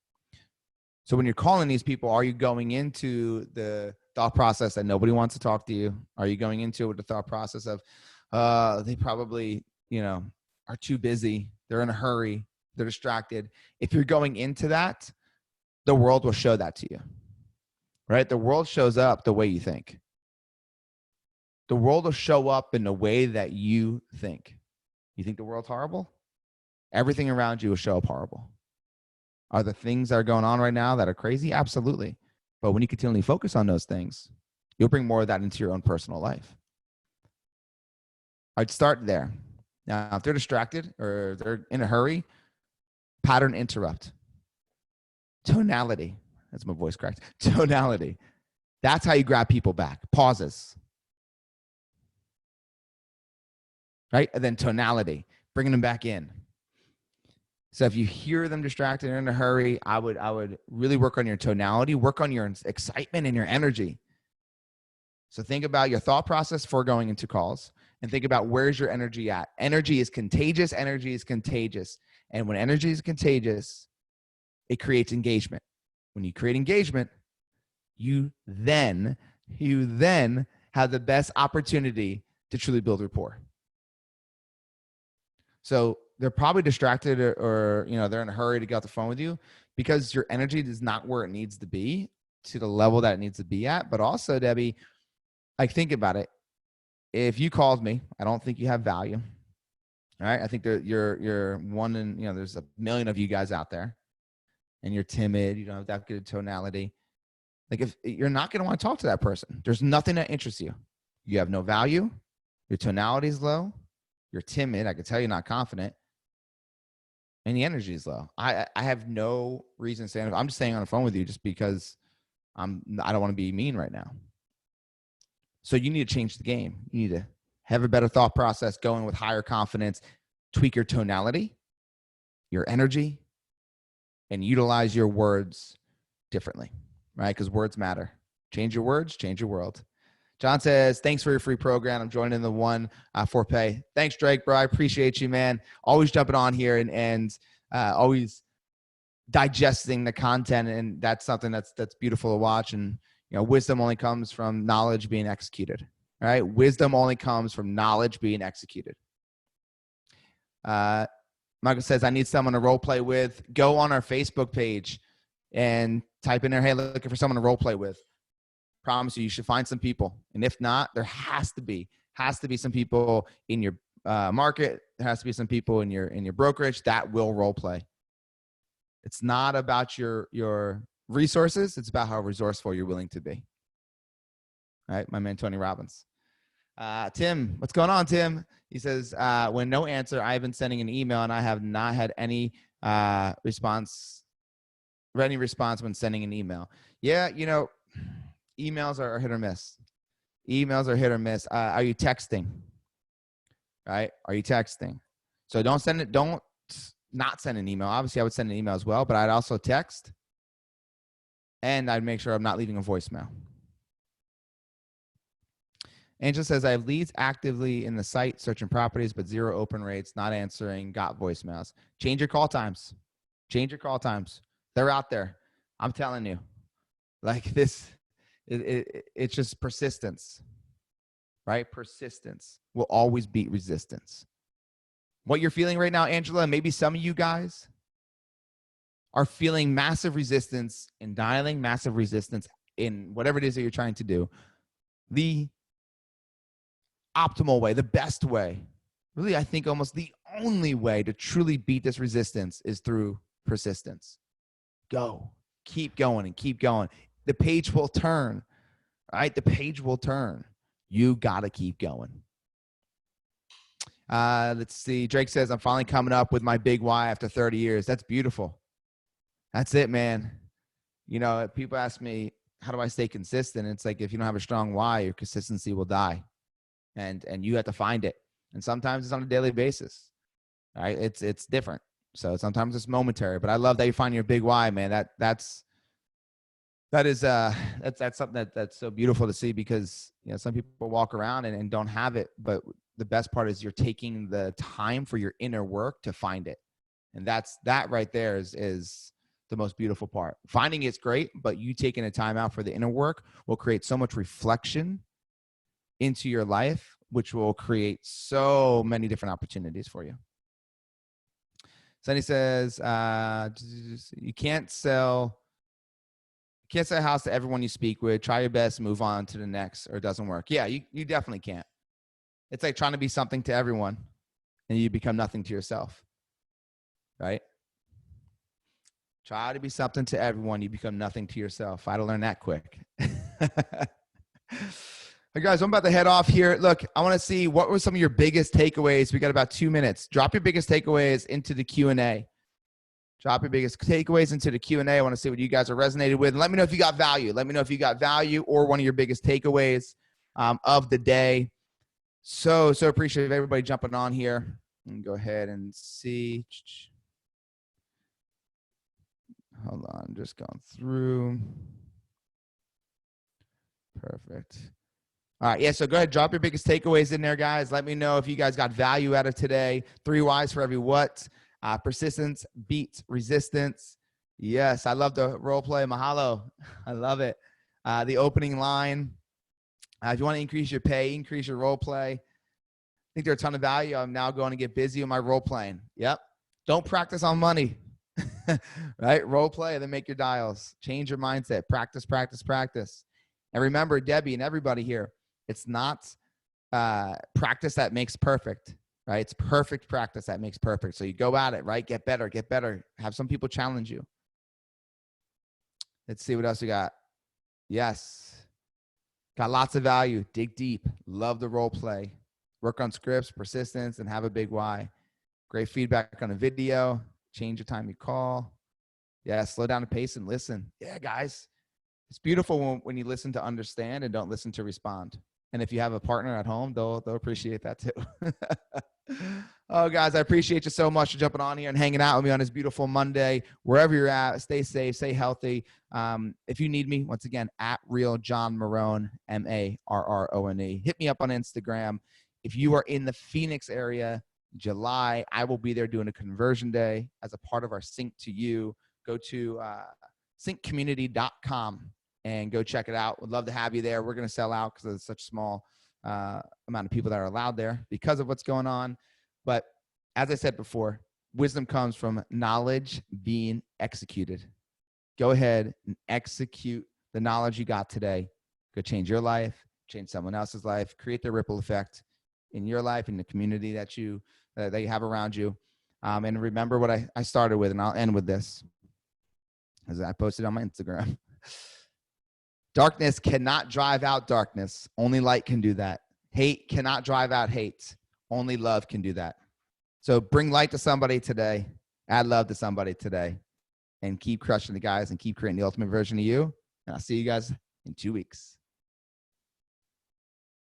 A: So when you're calling these people, are you going into the thought process that nobody wants to talk to you? Are you going into it with the thought process of they probably, are too busy. They're in a hurry. They're distracted. If you're going into that, the world will show that to you. Right? The world shows up the way you think. The world will show up in the way that you think. You think the world's horrible? Everything around you will show up horrible. Are the things that are going on right now that are crazy? Absolutely. But when you continually focus on those things, you'll bring more of that into your own personal life. I'd start there. Now, if they're distracted or they're in a hurry, pattern interrupt. Tonality. That's my voice cracked. Tonality. That's how you grab people back. Pauses. Right? And then tonality, bringing them back in. So if you hear them distracted or in a hurry, I would really work on your tonality, work on your excitement and your energy. So think about your thought process before going into calls and think about where's your energy at. Energy is contagious. Energy is contagious. And when energy is contagious, it creates engagement. When you create engagement, you then have the best opportunity to truly build rapport. So they're probably distracted or they're in a hurry to get off the phone with you because your energy is not where it needs to be, to the level that it needs to be at. But also, Debbie, like, think about it. If you called me, I don't think you have value. All right. I think that you're one in, there's a million of you guys out there and you're timid. You don't have that good tonality. Like, if you're not going to want to talk to that person, there's nothing that interests you. You have no value. Your tonality is low. You're timid. I can tell you're not confident. And the energy is low. I have no reason to say it. I'm just staying on the phone with you just because I don't want to be mean right now. So you need to change the game. You need to have a better thought process, go in with higher confidence, tweak your tonality, your energy, and utilize your words differently, right? Because words matter. Change your words, change your world. John says, thanks for your free program. I'm joining the one for pay. Thanks, Drake, bro. I appreciate you, man. Always jumping on here and always digesting the content. And that's something that's beautiful to watch. And, wisdom only comes from knowledge being executed, right? Wisdom only comes from knowledge being executed. Michael says, I need someone to role play with. Go on our Facebook page and type in there, hey, looking for someone to role play with. Promise you should find some people. And if not, there has to be some people in your market. There has to be some people in your brokerage that will role play. It's not about your resources. It's about how resourceful you're willing to be. All right, my man, Tony Robbins. Tim, what's going on, Tim? He says, when no answer, I've been sending an email and I have not had any response when sending an email. Yeah, emails are hit or miss. Emails are hit or miss. Are you texting? Right? Are you texting? So don't not send an email. Obviously, I would send an email as well, but I'd also text. And I'd make sure I'm not leaving a voicemail. Angel says, I have leads actively in the site, searching properties, but zero open rates, not answering, got voicemails. Change your call times. Change your call times. They're out there. I'm telling you. Like this, it's just persistence, right? Persistence will always beat resistance. What you're feeling right now, Angela, and maybe some of you guys are feeling massive resistance in dialing, massive resistance in whatever it is that you're trying to do. The optimal way, the best way, really, I think almost the only way to truly beat this resistance is through persistence. Go. Keep going and keep going. The page will turn, right? The page will turn. You got to keep going. Let's see. Drake says, I'm finally coming up with my big why after 30 years. That's beautiful. That's it, man. People ask me, how do I stay consistent? It's like, if you don't have a strong why, your consistency will die. And you have to find it. And sometimes it's on a daily basis, right? It's different. So sometimes it's momentary, but I love that you find your big why, man. That's something that's so beautiful to see, because some people walk around and don't have it, but the best part is you're taking the time for your inner work to find it. And that right there is the most beautiful part. Finding it's great, but you taking a time out for the inner work will create so much reflection into your life, which will create so many different opportunities for you. Sonny says, you can't sell a house to everyone you speak with. Try your best, move on to the next, or it doesn't work. Yeah, you definitely can't. It's like trying to be something to everyone and you become nothing to yourself, right? Try to be something to everyone, you become nothing to yourself. I had to learn that quick. Hey guys, I'm about to head off here. Look, I want to see what were some of your biggest takeaways. We got about 2 minutes. Drop your biggest takeaways into the Q&A. Drop your biggest takeaways into the Q&A. I want to see what you guys are resonated with. And let me know if you got value. Let me know if you got value or one of your biggest takeaways of the day. So appreciate everybody jumping on here. And go ahead and see. Hold on, I'm just going through. Perfect. All right, yeah, so go ahead, drop your biggest takeaways in there, guys. Let me know if you guys got value out of today. 3 whys for every what. Persistence beats resistance. Yes, I love the role play. Mahalo. I love it. The opening line. If you want to increase your pay, increase your role play. I think there's a ton of value. I'm now going to get busy with my role playing. Yep. Don't practice on money. Right? Role play and then make your dials. Change your mindset. Practice, practice, practice. And remember, Debbie and everybody here, it's not practice that makes perfect, right? It's perfect practice that makes perfect. So you go at it, right? Get better, get better. Have some people challenge you. Let's see what else we got. Yes. Got lots of value. Dig deep. Love the role play. Work on scripts, persistence, and have a big why. Great feedback on a video. Change the time you call. Yeah, slow down the pace and listen. Yeah, guys. It's beautiful when you listen to understand and don't listen to respond. And if you have a partner at home, they'll appreciate that too. Oh, guys, I appreciate you so much for jumping on here and hanging out with me on this beautiful Monday. Wherever you're at, stay safe, stay healthy. If you need me, once again, at Real John Marrone, Marrone. Hit me up on Instagram. If you are in the Phoenix area, July, I will be there doing a conversion day as a part of our Sync to You. Go to syncommunity.com and go check it out. Would love to have you there. We're going to sell out because there's such a small amount of people that are allowed there because of what's going on. But as I said before, wisdom comes from knowledge being executed. Go ahead and execute the knowledge you got today. Go change your life, change someone else's life, create the ripple effect in your life, in the community that you have around you. And remember what I started with, and I'll end with this, as I posted on my Instagram. Darkness cannot drive out darkness. Only light can do that. Hate cannot drive out hate. Only love can do that. So bring light to somebody today. Add love to somebody today. And keep crushing the guys and keep creating the ultimate version of you. And I'll see you guys in 2 weeks.